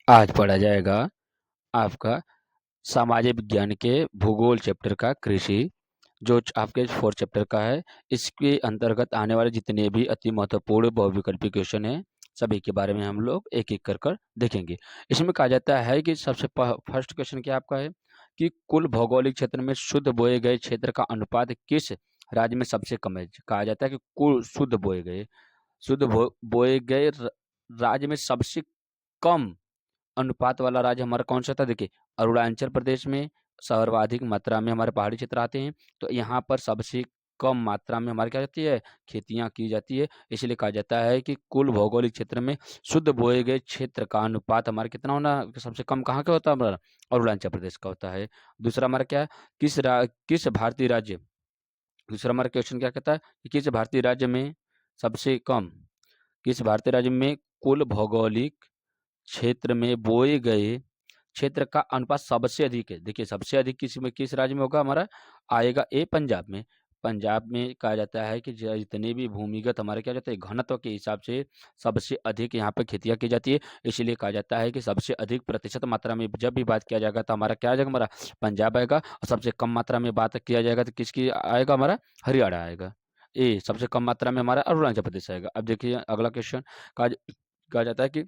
आज पढ़ा जाएगा आपका सामाजिक विज्ञान के भूगोल चैप्टर का कृषि, जो आपके 4 चैप्टर का है। इसके अंतर्गत आने वाले जितने भी अति महत्वपूर्ण बहुविकल्पी क्वेश्चन हैं, सभी के बारे में हम लोग एक एक कर कर देखेंगे। इसमें कहा जाता है कि सबसे फर्स्ट क्वेश्चन क्या आपका है कि कुल भौगोलिक क्षेत्र में शुद्ध बोए गए क्षेत्र का अनुपात किस राज्य में सबसे कम है। कहा जाता है कि कुल बोए गए राज्य में सबसे कम अनुपात वाला राज्य हमारा कौन सा था? देखिए, अरुणाचल प्रदेश में सर्वाधिक मात्रा में हमारे पहाड़ी क्षेत्र आते हैं, तो यहाँ पर सबसे कम मात्रा में हमारी क्या जाती है, खेतियाँ की जाती है। इसलिए कहा जाता है कि कुल भौगोलिक क्षेत्र में शुद्ध बोए गए क्षेत्र का अनुपात हमारा कितना होना सबसे कम कहाँ का होता है हमारा? अरुणाचल प्रदेश का होता है। दूसरा हमारा क्या है, किस भारतीय राज्य दूसरा हमारा क्वेश्चन क्या कहता है कि किस भारतीय राज्य में कुल भौगोलिक क्षेत्र में बोए गए क्षेत्र का अनुपात सबसे अधिक है। देखिए, सबसे अधिक किस राज्य में होगा हमारा? आएगा ए पंजाब में। पंजाब में कहा जाता है कि जितने भी भूमिगत हमारे क्या जाता है घनत्व के हिसाब से सबसे अधिक यहाँ पे खेतियाँ की जाती है। इसलिए कहा जाता है कि सबसे अधिक प्रतिशत मात्रा में जब भी बात किया जाएगा तो हमारा क्या आ जाएगा? हमारा पंजाब आएगा। और सबसे कम मात्रा में बात किया जाएगा तो किसकी आएगा? हमारा हरियाणा आएगा। ए सबसे कम मात्रा में हमारा अरुणाचल प्रदेश आएगा। अब देखिए अगला क्वेश्चन, कहा कहा जाता है कि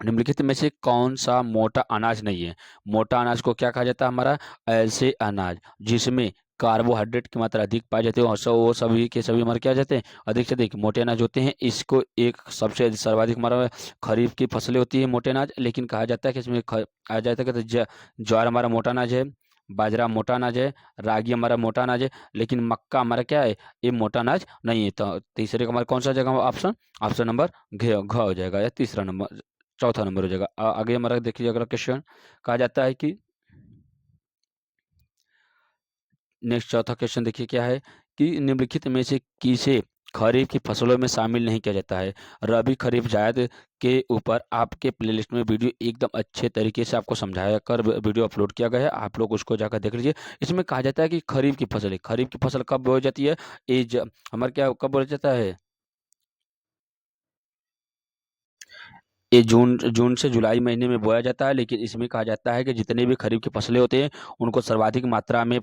निम्नलिखित में से कौन सा मोटा अनाज नहीं है? मोटा अनाज को क्या कहा जाता है हमारा? ऐसे अनाज जिसमें कार्बोहाइड्रेट की मात्रा अधिक पाई जाती है और वो सभी के सभी हमारे क्या जाते हैं अधिक से अधिक मोटे अनाज होते हैं। इसको एक सबसे सर्वाधिक हमारा खरीफ की फसलें होती है मोटे अनाज, लेकिन कहा जाता है कि इसमें आ जाता है कि ज्वार हमारा मोटा अनाज है, बाजरा मोटा अनाज है, रागी हमारा मोटा अनाज है, लेकिन मक्का हमारा क्या है? ये मोटा अनाज नहीं है। तो तीसरे का हमारा कौन सा जगह ऑप्शन ऑप्शन नंबर घ हो जाएगा, या तीसरा नंबर चौथा नंबर हो जाएगा। आगे हमारा देखिए अगला क्वेश्चन, कहा जाता है कि नेक्स्ट चौथा क्वेश्चन देखिए क्या है कि निम्नलिखित में से किसे खरीफ की फसलों में शामिल नहीं किया जाता है? रबी खरीफ जायद के ऊपर आपके प्लेलिस्ट में वीडियो एकदम अच्छे तरीके से आपको समझाया कर वीडियो अपलोड किया गया है, आप लोग उसको जाकर देख लीजिए। इसमें कहा जाता है कि खरीफ की फसल कब बोई जाती है? हमारे क्या कब बोया जाता है? ये जून जून से जुलाई महीने में बोया जाता है, लेकिन इसमें कहा जाता है कि जितने भी खरीफ की फसलें होती हैं उनको सर्वाधिक मात्रा में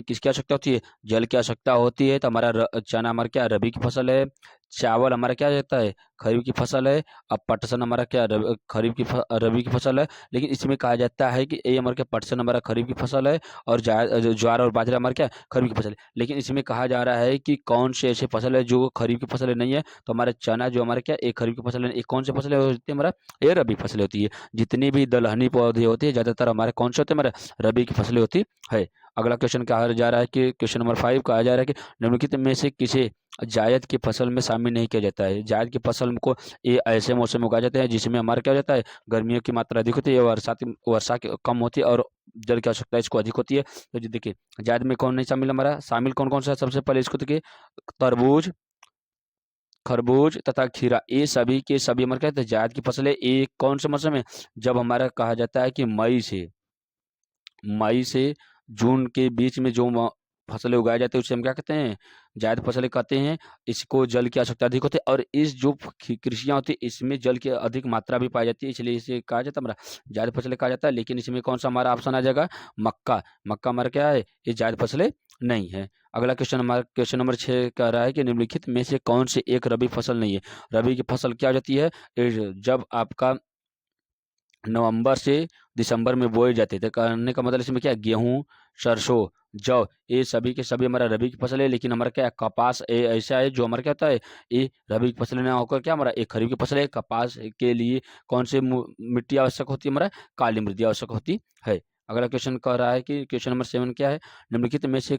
किसकी आवश्यकता होती है? जल की आवश्यकता होती है। तो हमारा चना हमारा क्या रबी की फसल है, चावल हमारा क्या रहता है खरीफ की फसल है, अब पटसन हमारा क्या रबी की फसल है। लेकिन इसमें कहा जाता है कि ये हमारा क्या पटसन हमारा खरीफ की फसल है और ज्वार और बाजरा हमारा क्या खरीफ की फसल है। लेकिन इसमें कहा जा रहा है कि कौन से ऐसे फसल है जो खरीफ की फसल नहीं है? तो हमारा चना जो हमारा क्या एक खरीफ की फसल है, एक कौन सी फसल होती है हमारा? ये रबी फसलें होती है। जितनी भी दलहनी पौधे होते हैं ज़्यादातर हमारे कौन से होते हैं? हमारे रबी की फसलें होती है। अगला क्वेश्चन कहा जा रहा है कि क्वेश्चन नंबर 5 कहा जा रहा है कि निम्नलिखित में से किसे जायद की फसल में शामिल नहीं किया जाता है? जायद की फसल को ये ऐसे मौसम में उगाया जाता है जिसमें हमारा क्या हो जाता है गर्मियों की मात्रा अधिक होती है, वर्षा की कम होती है और जल की आवश्यकता इसको अधिक होती है। तो जी देखिए, जायद में कौन नहीं शामिल? हमारा शामिल कौन कौन सा है? सबसे पहले इसको देखिए, तरबूज, खरबूज तथा खीरा, ये सभी के सभी हमारे क्या होते हैं जायद की फसलें। ये कौन से मौसम में? जब हमारा कहा जाता है कि मई से जून के बीच में जो फसलें उगाई जाती है उसे हम क्या कहते हैं? जायद फसलें कहते हैं। इसको जल की आवश्यकता अधिक होती है और इस जो कृषियाँ होती है इसमें जल की अधिक मात्रा भी पाई जाती है, इसलिए इसे कहा जाता है हमारा जायद फसलें कहा जाता है। लेकिन इसमें कौन सा हमारा ऑप्शन आ जाएगा? मक्का। मक्का हमारा क्या है? ये जायद फसलें नहीं है। अगला क्वेश्चन नंबर 6 कह रहा है कि निम्नलिखित में से कौन सी एक रबी फसल नहीं है? रबी की फसल क्या हो जाती है? जब आपका नवंबर से दिसंबर में बोए जाते थे। कहने का मतलब इसमें क्या है? गेहूँ, सरसों, जौ, ये सभी के सभी हमारा रबी की फसल है। लेकिन हमारा क्या है कपास ऐसा है जो हमारा क्या होता है ये रबी की फसल ना होकर क्या हमारा एक खरीफ की फसल है। कपास के लिए कौन सी मिट्टी आवश्यक होती है? हमारा काली मृदा आवश्यक होती है। अगला क्वेश्चन कह रहा है कि क्वेश्चन नंबर 7 क्या है? निम्नलिखित में से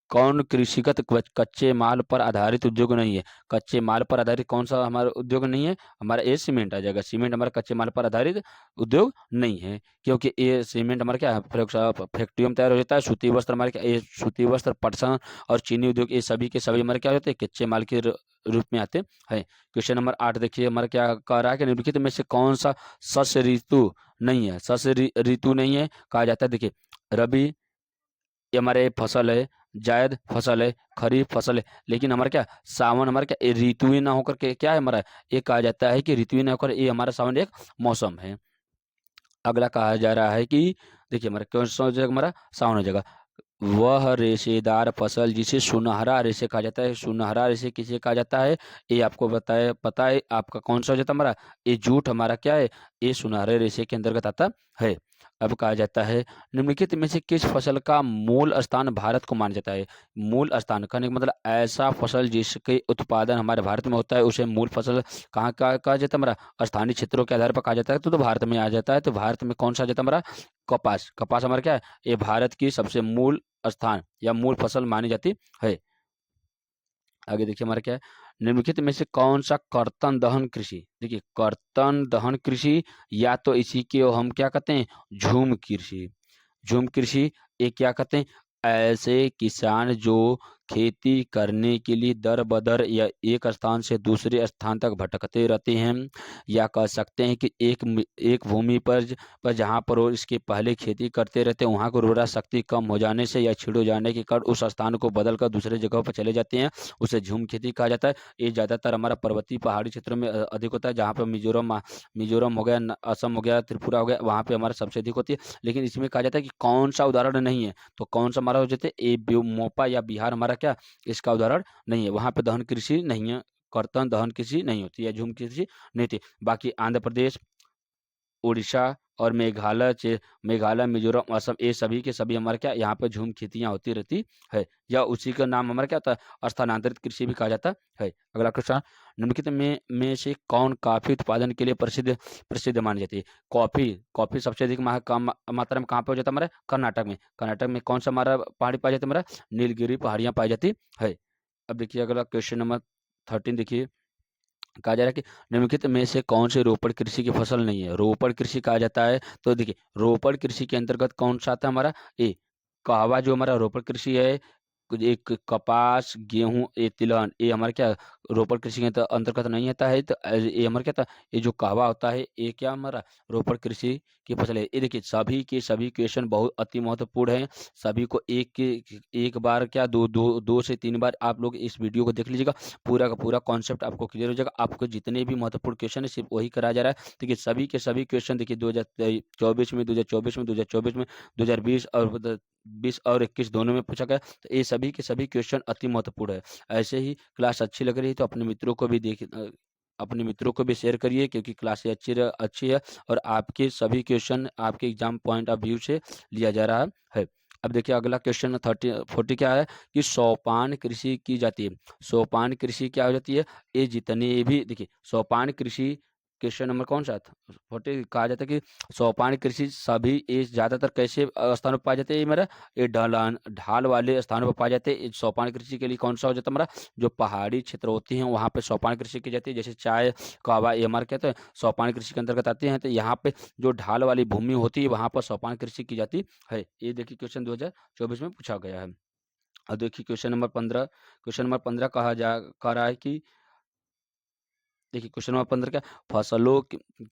कौन कृषिगत कच्चे माल पर आधारित उद्योग नहीं है? कच्चे माल पर आधारित कौन सा हमारा उद्योग नहीं है? हमारा ये सीमेंट आ जाएगा। सीमेंट हमारा कच्चे माल पर आधारित उद्योग नहीं है, क्योंकि ये सीमेंट हमारा क्या है प्रयोगशाला फैक्ट्रियों में तैयार हो जाता है। सूती वस्त्र हमारे क्या ये सूती वस्त्र, पटसन और चीनी उद्योग ये सभी के सभी हमारे क्या होते हैं कच्चे माल के रूप में आते हैं। क्वेश्चन नंबर 8 देखिए हमारा क्या कह रहा है कि निम्नलिखित में से कौन सा शस्य ऋतु नहीं है? शस्य ऋतु नहीं है कहा जाता है। देखिए, रबी ये हमारे फसल है, जायद फसल है, खरीफ फसल है, लेकिन हमारा क्या सावन हमारा क्या ऋतुएं ना होकर के क्या है हमारा, ये कहा जाता है कि ऋतुएं ना होकर ये हमारा सावन एक मौसम है। अगला कहा जा रहा है कि देखिए हमारा कौन सा हो जाएगा, हमारा सावन हो जाएगा। वह रेशेदार फसल जिसे सुनहरा रेशे कहा जाता है, सुनहरा रेशे किसे कहा जाता है, ये आपको बताए पता है आपका कौन सा हो जाता है हमारा, ये जूट हमारा क्या है, ये सुनहरे रेशे के अंतर्गत आता है। अब कहा जाता है निम्नलिखित में से किस फसल का मूल स्थान भारत को माना जाता है। मूल स्थान कहने का मतलब ऐसा फसल जिसके उत्पादन हमारे भारत में होता है उसे मूल फसल कहाँ का कहा जाता है हमारा, स्थानीय क्षेत्रों के आधार पर कहा जाता है, तो भारत में आ जाता है। तो भारत में कौन सा आ जाता है हमारा, कपास। कपास हमारा क्या है, ये भारत की सबसे मूल स्थान या मूल फसल मानी जाती है। आगे देखिए हमारा क्या है, निम्नलिखित में से कौन सा कर्तन दहन कृषि, देखिए कर्तन दहन कृषि या तो इसी के हम क्या कहते हैं झूम कृषि। झूम कृषि ये क्या कहते हैं, ऐसे किसान जो खेती करने के लिए दर बदर या एक स्थान से दूसरे स्थान तक भटकते रहते हैं, या कह सकते हैं कि एक भूमि पर जहाँ पर वो इसके पहले खेती करते रहते हैं वहाँ को उर्वरा शक्ति कम हो जाने से या छिड़ हो जाने के कारण उस स्थान को बदल कर दूसरे जगह पर चले जाते हैं, उसे झूम खेती कहा जाता है। ये ज़्यादातर हमारा पर्वतीय पहाड़ी क्षेत्रों में अधिक होता है, जहाँ पर मिजोरम हो गया, असम हो गया, त्रिपुरा हो गया, वहाँ पे हमारा सबसे अधिक होती है। लेकिन इसमें कहा जाता है कि कौन सा उदाहरण नहीं है, तो कौन सा हमारा हो जाता है, मोपा या बिहार हमारा क्या इसका उदाहरण नहीं है, वहाँ पे दहन कृषि नहीं है, कर्तन दहन कृषि नहीं होती है, झूम कृषि नहीं थी। बाकी आंध्र प्रदेश, उड़ीसा और मेघालय, मिजोरम, असम, ये सभी के सभी हमारे क्या यहाँ पे झूम खेतियाँ होती रहती है, या उसी का नाम हमारा क्या होता है, स्थानांतरित कृषि भी कहा जाता है। अगला क्वेश्चन, निम्नलिखित में से कौन कॉफी उत्पादन के लिए प्रसिद्ध प्रसिद्ध मानी जाती है। कॉफी कॉफी सबसे अधिक कम मात्रा में कहाँ पे हो जाता है हमारे, कर्नाटक में। कर्नाटक में कौन सा हमारा पहाड़ी पाई जाती है, हमारा नीलगिरी पहाड़ियाँ पाई जाती है। अब देखिए अगला क्वेश्चन नंबर 13 देखिए, कहा जा रहा है कि निम्नलिखित में से कौन से रोपण कृषि की फसल नहीं है। रोपण कृषि कहा जाता है, तो देखिए रोपण कृषि के अंतर्गत कौन सा आता है हमारा, ए कहवा जो हमारा रोपण कृषि है, एक कपास, गेहूं, ये तिलहन, ये हमारा क्या रोपण कृषि के अंतर्गत नहीं आता है। तो ये हमारा क्या था, ये जो कहवा होता है ये क्या हमारा रोपण कृषि की फसल है। ये देखिए सभी के सभी क्वेश्चन बहुत अति महत्वपूर्ण है, सभी को एक बार क्या दो से तीन बार आप लोग इस वीडियो को देख लीजिएगा, पूरा का पूरा कॉन्सेप्ट आपको क्लियर हो जाएगा। आपको जितने भी महत्वपूर्ण क्वेश्चन है सिर्फ वही कराया जा रहा है। देखिए सभी के सभी क्वेश्चन देखिए 2024 में, 2024 में, 2024 में, 2020 और 20 और 21 दोनों में पूछा गया। तो ये सभी के सभी क्वेश्चन अति महत्वपूर्ण है। ऐसे ही क्लास अच्छी लग रही है तो अपने मित्रों को भी अपने मित्रों को भी शेयर करिए, क्योंकि क्लासेस अच्छी है और आपके सभी क्वेश्चन आपके एग्जाम पॉइंट ऑफ व्यू से लिया जा रहा है। अब देखिए अगला क्वेश्चन 40 क्या है कि सोपान कृषि की जाती है। सोपान कृषि क्या हो जाती है, ये जितने भी देखिए सोपान कृषि क्वेश्चन नंबर कौन सा था 40, कहा जाता है कि सोपान कृषि सभी ये ज्यादातर कैसे स्थानों पर पाए जाते हैं, ये मेरा ये ढलान ढाल वाले स्थानों पर पाए जाते हैं। सोपान कृषि के लिए कौन सा हो जाता है हमारा, जो पहाड़ी क्षेत्र होती हैं वहाँ पे सोपान कृषि की जाती है, जैसे चाय कहवा ये हमारे कहते हैं सोपान कृषि के अंतर्गत आते हैं। तो यहाँ पे जो ढाल वाली भूमि होती है वहाँ पर सोपान कृषि की जाती है। ये देखिए क्वेश्चन 2024 में पूछा गया है। और देखिए क्वेश्चन नंबर 15 कह रहा है कि देखिए क्वेश्चन नंबर 15 क्या,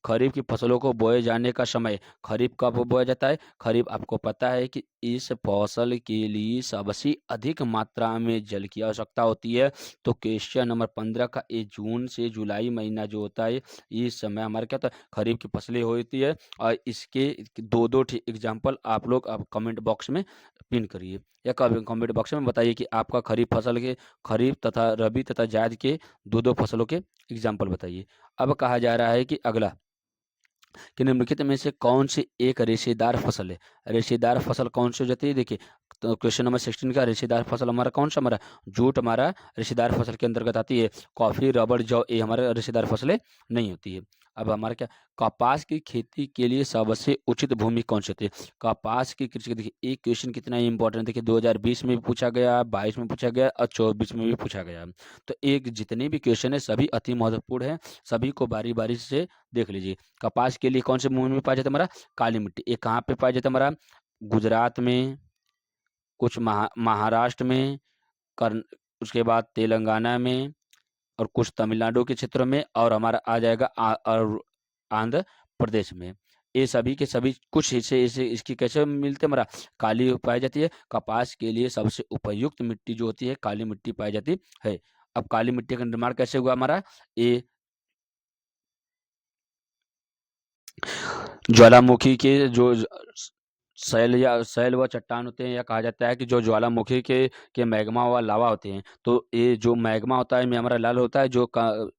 खरीफ की फसलों को बोए जाने का समय। खरीफ कब बोया जाता है, खरीफ आपको पता है कि इस फसल के लिए सबसे अधिक मात्रा में जल की आवश्यकता होती है। तो क्वेश्चन नंबर 15 का ये जून से जुलाई महीना जो होता है इस समय हमारे क्या होता है खरीफ की फसलें होती है। और इसके दो दो एग्जाम्पल आप लोग अब कमेंट बॉक्स में पिन करिए, या कमेंट बॉक्स में बताइए कि आपका खरीफ तथा रबी तथा जायद के दो दो फसलों के एग्जाम्पल बताइए। अब कहा जा रहा है कि अगला कि निम्नलिखित में से कौन सी एक रेशेदार फसल है। रेशेदार फसल कौन सी हो जाती है, देखिए तो क्वेश्चन नंबर 16 का रेशेदार फसल हमारा कौन सा, हमारा जूट हमारा रेशेदार फसल के अंतर्गत आती है। कॉफी, रबड़, जौ ये हमारे रेशेदार फसलें नहीं होती है। अब हमारा क्या, कपास की खेती के लिए सबसे उचित भूमि कौन सी होती है। कपास की कृषि देखिए एक क्वेश्चन कितना इंपॉर्टेंट है, देखिए 2020 में भी पूछा गया, 22 में पूछा गया और 24 में भी पूछा गया। तो एक जितने भी क्वेश्चन है सभी अति महत्वपूर्ण है, सभी को बारी बारी से देख लीजिए। कपास के लिए कौन से भूमि में पाया जाता है हमारा, काली मिट्टी। ये कहाँ पे पाया जाता है हमारा, गुजरात में, कुछ महाराष्ट्र में, कर्ण उसके बाद तेलंगाना में और कुछ तमिलनाडु के क्षेत्रों में, और हमारा आ जाएगा और आंध्र प्रदेश में। ये सभी के सभी कुछ हिस्से इसे इसकी कैसे मिलते हैं हमारा, काली पाई जाती है। कपास के लिए सबसे उपयुक्त मिट्टी जो होती है काली मिट्टी पाई जाती है। अब काली मिट्टी का निर्माण कैसे हुआ हमारा, ये ज्वालामुखी के जो शैल व चट्टान होते हैं, या कहा जाता है कि जो ज्वालामुखी के मैग्मा व लावा होते हैं, तो ये जो मैग्मा होता है में हमारा लाल होता है, जो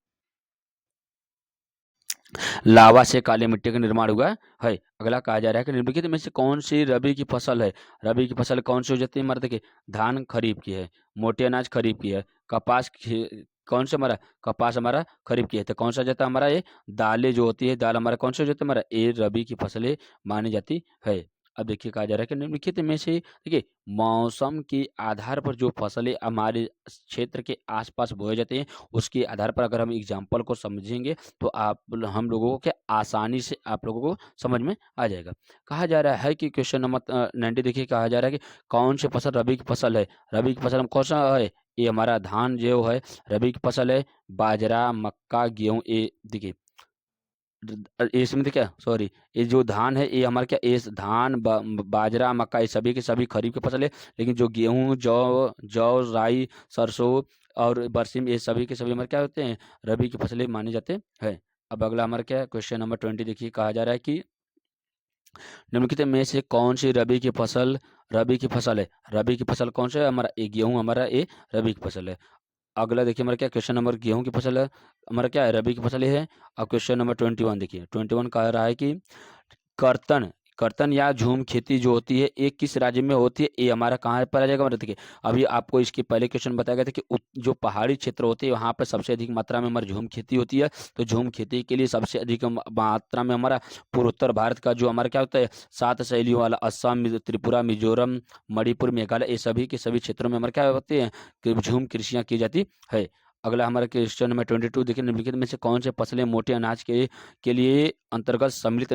लावा से काली मिट्टी का निर्माण हुआ है। अगला कहा जा रहा है कि निम्नलिखित में से कौन सी रबी की फसल है। रबी की फसल कौन सी हो जाती है हमारे, देखिए धान खरीफ की है, मोटे अनाज खरीफ की है, कपास कौन सा हमारा, कपास हमारा खरीफ की है। तो कौन सा जाता है हमारा, ये दालें जो होती है, दाल हमारा कौन सा हो जाता है हमारा, ये रबी की फसलें मानी जाती है। अब देखिए कहा जा रहा है कि निम्नलिखित में से देखिए मौसम के आधार पर जो फसलें हमारे क्षेत्र के आसपास बोए जाते हैं, उसके आधार पर अगर हम एग्जाम्पल को समझेंगे तो आप हम लोगों को क्या आसानी से आप लोगों को समझ में आ जाएगा। कहा जा रहा है कि क्वेश्चन नंबर 90 देखिए, कहा जा रहा है कि कौन सी फसल रबी की फसल है। रबी की फसल में कौन सा है, ये हमारा धान जो है रबी की फसल है। बाजरा मक्का गेहूं, ये देखिए इसमें देखिए सॉरी, ये जो धान है ये हमारा क्या, ये धान बाजरा मक्का ये सभी के सभी खरीफ की फसल है। लेकिन जो गेहूं जौ जौ राई सरसों और बरसीम ये सभी के सभी हमारे क्या होते हैं, रबी की फसलें माने जाते हैं। अब अगला हमारा क्या है, क्वेश्चन नंबर 20 देखिए, कहा जा रहा है कि निम्नलिखित में से कौन सी रबी की फसल है। रबी की फसल कौन सा है हमारा, ये गेहूं हमारा ये रबी की फसल है। अगला देखिए हमारा क्या, क्वेश्चन नंबर गेहूं की फसल है हमारा क्या है, रबी की फसल ये है। और क्वेश्चन नंबर 21 देखिए, 21 कह रहा है कि कर्तन कर्तन या झूम खेती जो होती है ये किस राज्य में होती है, ये हमारा कहाँ पर आ जाएगा हमारा, देखिए अभी आपको इसके पहले क्वेश्चन बताया गया था कि जो पहाड़ी क्षेत्र होते हैं वहाँ पर सबसे अधिक मात्रा में हमारी झूम खेती होती है। तो झूम खेती के लिए सबसे अधिक मात्रा में हमारा पूर्वोत्तर भारत का जो हमारा क्या होता है, 7 शैलियों वाला असम त्रिपुरा मिजोरम मणिपुर मेघालय ये सभी के सभी क्षेत्रों में हमारे क्या होते हैं कि झूम कृषियाँ की जाती है। अगला हमारा क्वेश्चन नंबर 22 देखिए, निम्नलिखित में से कौन से फसलें मोटे अनाज के लिए अंतर्गत सम्मिलित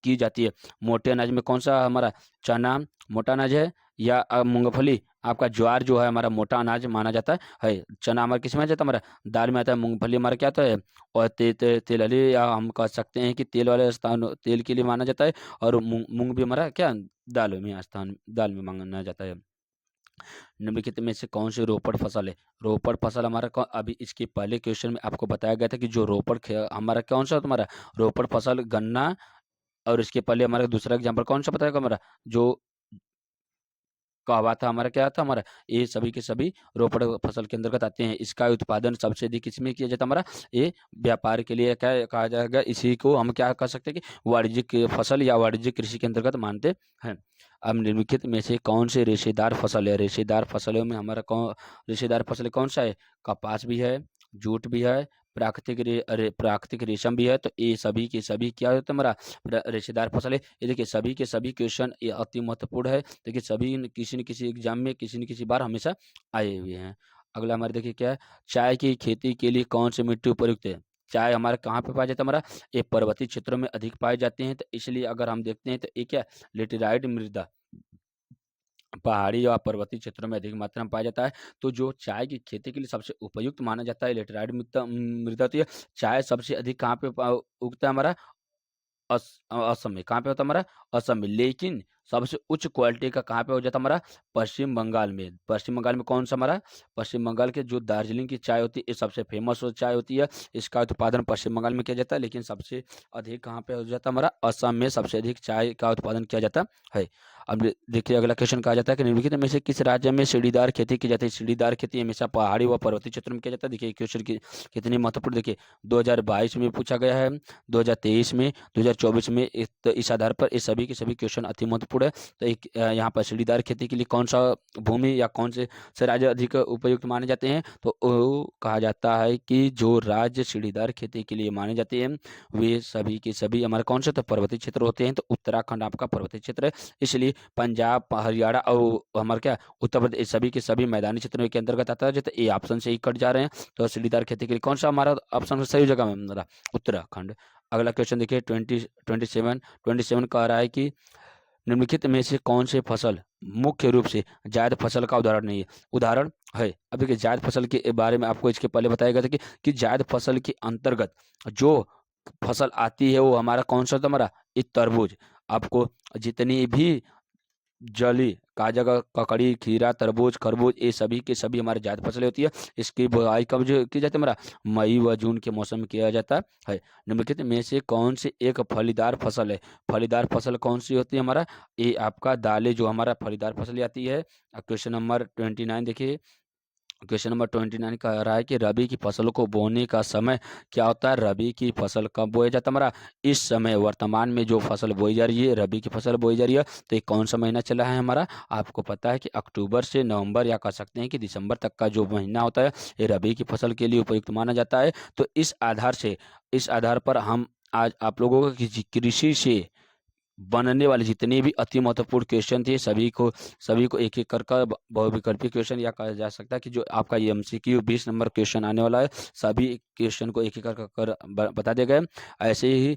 की जाती है। मोटे अनाज में कौन सा हमारा, चना मोटा अनाज है, या मूंगफली आपका ज्वार जो है हमारा मोटा अनाज माना जाता है। चना हमारा किस में आ जाता है हमारा, दाल में आता है। मूंगफली हमारा क्या होता है, और तेल वाले, या हम कह सकते हैं कि तेल वाले स्थान तेल के लिए माना जाता है। और मूंग भी हमारा क्या, दाल में माना जाता है। निम्नलिखित में से कौन सी रोपड़ फसल है। रोपड़ फसल हमारा अभी इसके पहले क्वेश्चन में आपको बताया गया था कि जो हमारा कौन सा तुम्हारा रोपड़ फसल गन्ना, और इसके पहले हमारा दूसरा एग्जाम्पल कौन सा बताया हमारा, जो कहवा था हमारा, क्या था हमारा, ये सभी के सभी रोपड़ फसल के अंतर्गत आते हैं। इसका उत्पादन सबसे अधिक इसमें किया जाता है हमारा, ये व्यापार के लिए क्या कहा जाएगा, इसी को हम क्या कर सकते हैं कि वाणिज्यिक फसल या वाणिज्यिक कृषि के अंतर्गत मानते हैं। अब निम्नलिखित में से कौन से रेशेदार फसल है। रेशेदार फसलों में हमारा रेशेदार फसल कौन सा है, कपास भी है, जूट भी है, प्राकृतिक रेशम भी है। तो ये सभी के सभी क्या होता है हमारा, रेशेदार फसल है। ये देखिए सभी के सभी क्वेश्चन ये अति महत्वपूर्ण है। देखिए सभी किसी न किसी एग्जाम में किसी न किसी बार हमेशा आए हुए हैं। अगला हमारे देखिए क्या है, चाय की खेती के लिए कौन सी मिट्टी उपयुक्त है। चाय हमारा कहाँ पे पाया जाता है हमारा, ये पर्वतीय क्षेत्रों में अधिक पाए जाते हैं। तो इसलिए अगर हम देखते हैं तो ये क्या, लेटेराइट मृदा पहाड़ी और पर्वतीय क्षेत्रों में अधिक मात्रा में पाया जाता है। तो जो चाय की खेती के लिए सबसे उपयुक्त माना जाता है लेटेराइट मृदा मृदा होती है। चाय सबसे अधिक कहाँ पे उगता है हमारा, असम में। कहाँ पे होता है हमारा, असम में। लेकिन सबसे उच्च क्वालिटी का कहाँ पे हो जाता है हमारा, पश्चिम बंगाल में। पश्चिम बंगाल में कौन सा हमारा, पश्चिम बंगाल के जो दार्जिलिंग की चाय होती है ये सबसे फेमस चाय होती है। इसका उत्पादन पश्चिम बंगाल में किया जाता है। लेकिन सबसे अधिक कहाँ पे हो जाता है हमारा, असम में सबसे अधिक चाय का उत्पादन किया जाता है। अब देखिए अगला क्वेश्चन कहा जाता है कि निम्नलिखित में से किस राज्य में सीढ़ीदार खेती की जाती है। सीढ़ीदार खेती हमेशा पहाड़ी व पर्वतीय क्षेत्र में किया जाता है। देखिए क्वेश्चन की कितनी महत्वपूर्ण, देखिए 2022 में पूछा गया है, 2023 में, 2024 में। तो इस आधार पर ये सभी के सभी क्वेश्चन अति महत्वपूर्ण है। तो एक यहाँ पर सीढ़ीदार खेती के लिए कौन सा भूमि या कौन से राज्य अधिक उपयुक्त माने जाते हैं, तो कहा जाता है कि जो राज्य सीढ़ीदार खेती के लिए माने जाते हैं वे सभी के सभी हमारे कौन से, तो पर्वतीय क्षेत्र होते हैं। तो उत्तराखंड आपका पर्वतीय क्षेत्र है, इसलिए पंजाब हरियाणा और हमारे क्या उत्तर प्रदेश सभी के सभी मैदानी क्षेत्रों के अंतर्गत आता है। जैसे ए ऑप्शन से ही कट जा रहे हैं। तो सीढ़ीदार खेती के लिए कौन सा हमारा ऑप्शन सही जगह में हमारा, उत्तराखंड। अगला क्वेश्चन देखिए 27 कह रहा है कि निम्नलिखित में से कौन से फसल मुख्य रूप से जायद फसल का उदाहरण नहीं है। उदाहरण है, अब देखिए जायद फसल के बारे में आपको इसके पहले बताया गया था कि जायद फसल के अंतर्गत जो फसल आती है वो हमारा कौन सा होता है हमारा, ये तरबूज। आपको जितनी भी जली काजा का ककड़ी, खीरा, तरबूज, खरबूज, ये सभी के सभी हमारे जायद फसलें होती है। इसकी बुआई कब जो की जाती है हमारा, मई व जून के मौसम में किया जाता है। निम्नलिखित में से कौन सी एक फलीदार फसल है, फलीदार फसल कौन सी होती है हमारा, ये आपका दालें जो हमारा फलीदार फसल आती है। क्वेश्चन नंबर 29 देखिए, क्वेश्चन नंबर 29 कह रहा है कि रबी की फसलों को बोने का समय क्या होता है, रबी की फसल कब बोया जाता है हमारा, इस समय वर्तमान में जो फसल बोई जा रही है, रबी की फसल बोई जा रही है, तो ये कौन सा महीना चला है हमारा, आपको पता है कि अक्टूबर से नवंबर या कह सकते हैं कि दिसंबर तक का जो महीना होता है ये रबी की फसल के लिए उपयुक्त माना जाता है। तो इस आधार पर हम आज आप लोगों को कृषि से बनने वाले जितने भी अति महत्वपूर्ण क्वेश्चन थे सभी को एक एक कर कर बहुविकल्पी क्वेश्चन या कहा जा सकता है कि जो आपका ये MCQ 20 नंबर क्वेश्चन आने वाला है, सभी क्वेश्चन को एक एक कर बता दिए गए। ऐसे ही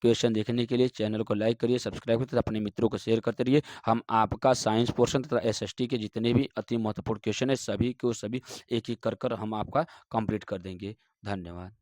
क्वेश्चन देखने के लिए चैनल को लाइक करिए, सब्सक्राइब करिए तथा अपने मित्रों को शेयर करते रहिए। हम आपका साइंस पोर्शन तथा SST के जितने भी अति महत्वपूर्ण क्वेश्चन है सभी को सभी एक एक कर हम आपका कंप्लीट कर देंगे। धन्यवाद।